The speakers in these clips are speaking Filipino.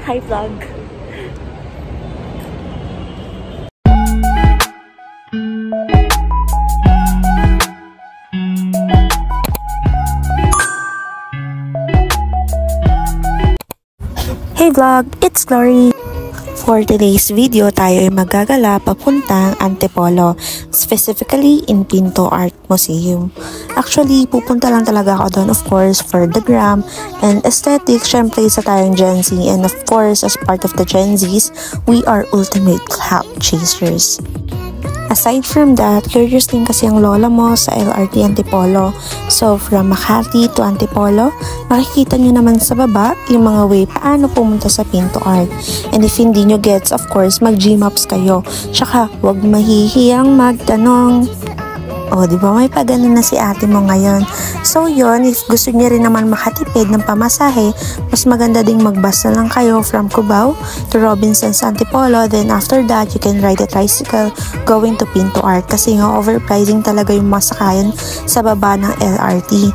Hi vlog. Hey vlog, it's Glory. For today's video, tayo ay magagala papuntang Antipolo, specifically in Pinto Art Museum. Actually, pupunta lang talaga ako doon, of course, for the gram and aesthetic. Syempre, sa tayong Gen Z, and of course, as part of the Gen Zs, we are ultimate clout chasers. Aside from that, curious din kasi ang lola mo sa LRT Antipolo. So, from Makati to Antipolo, makikita nyo naman sa baba yung mga way paano pumunta sa Pinto Art. And if hindi nyo gets, of course, mag-Gmaps kayo. Tsaka, huwag mahihiyang magtanong. O, di ba may pagano na si ate mo ngayon? So, yon, if gusto niya rin naman makatipid ng pamasahe, mas maganda ding mag-bus na lang kayo from Cubao to Robinson's Antipolo. Then, after that, you can ride a tricycle going to Pinto Art. Kasi nga, overpricing talaga yung masakayan sa baba ng LRT.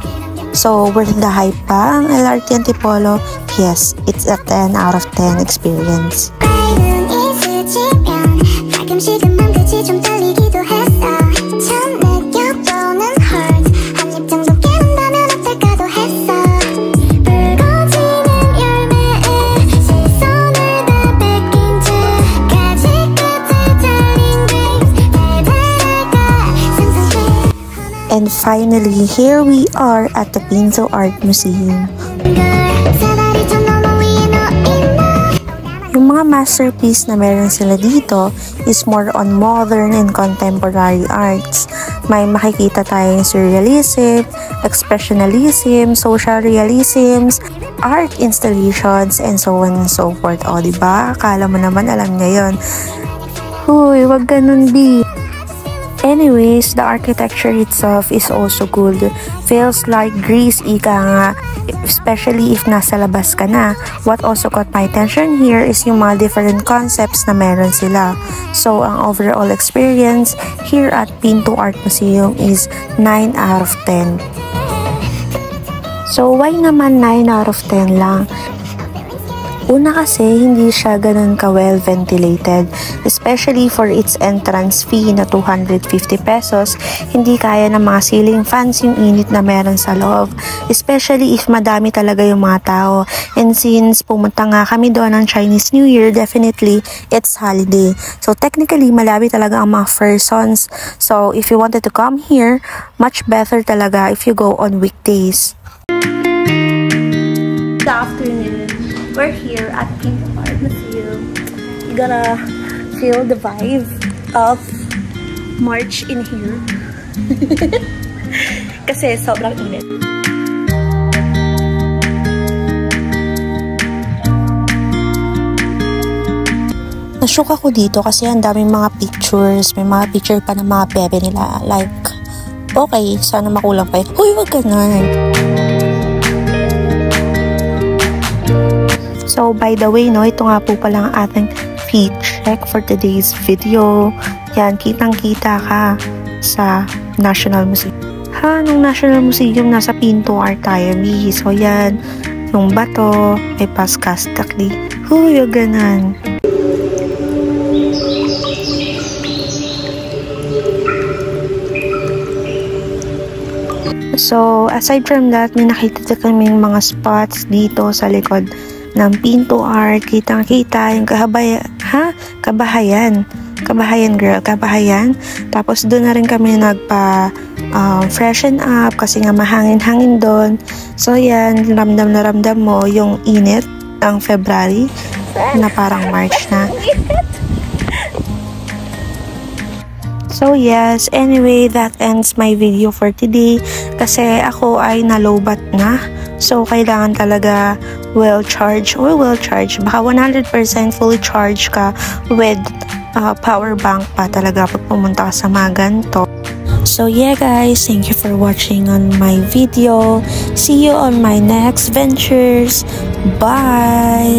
So, worth the hype pa ang LRT Antipolo? Yes, it's a 10 out of 10 experience. And finally, here we are at the Pinto Art Museum. Yung mga masterpiece na meron sila dito is more on modern and contemporary arts. May makikita tayong surrealism, expressionism, social realisms, art installations, and so on and so forth. O, diba? Akala mo naman alam niya yun. Huy, wag ganun, B. Anyways, the architecture itself is also good. Feels like Greece, ika nga, especially if nasa labas ka na. What also caught my attention here is yung mga different concepts na meron sila. So, ang overall experience here at Pinto Art Museum is 9 out of 10. So, why naman 9 out of 10 lang? Una kasi, hindi siya ganun ka-well ventilated. Especially for its entrance fee na 250 pesos, hindi kaya ng mga ceiling fans yung init na meron sa loob. Especially if madami talaga yung mga tao. And since pumunta nga kami doon ng Chinese New Year, definitely, it's holiday. So technically, malabi talaga ang mga persons. So if you wanted to come here, much better talaga if you go on weekdays. Good afternoon. We're here at Pinto Art Museum. You gotta feel the vibe of March in here. Kasi sobrang init. Nashook ako dito kasi ang daming mga pictures. May mga picture pa ng mga bebe nila. Like, okay, sana makulang pa yun. Uy, wag ganun. So, by the way, no, ito nga po pala ang ating fee check for today's video. Yan, kitang-kita ka sa National Museum. Nung National Museum, nasa Pinto Art tayo, B. So, yan, yung bato, may paskastakli. Huy, yung ganan. So, aside from that, may nakita kaming mga spots dito sa likod ng Pinto Art. Kitang-kita yung kabahayan. Kabahayan, girl. Kabahayan. Tapos doon na rin kami freshen up kasi nga mahangin-hangin doon. So yan, ramdam na ramdam mo yung init ng February na parang March na. So yes, anyway, that ends my video for today kasi ako ay nalobat na. So kailangan talaga well-charged. Baka 100% fully charged ka with power bank pa talaga pag pumunta ka sa mga ganito. So yeah guys, thank you for watching on my video. See you on my next ventures. Bye!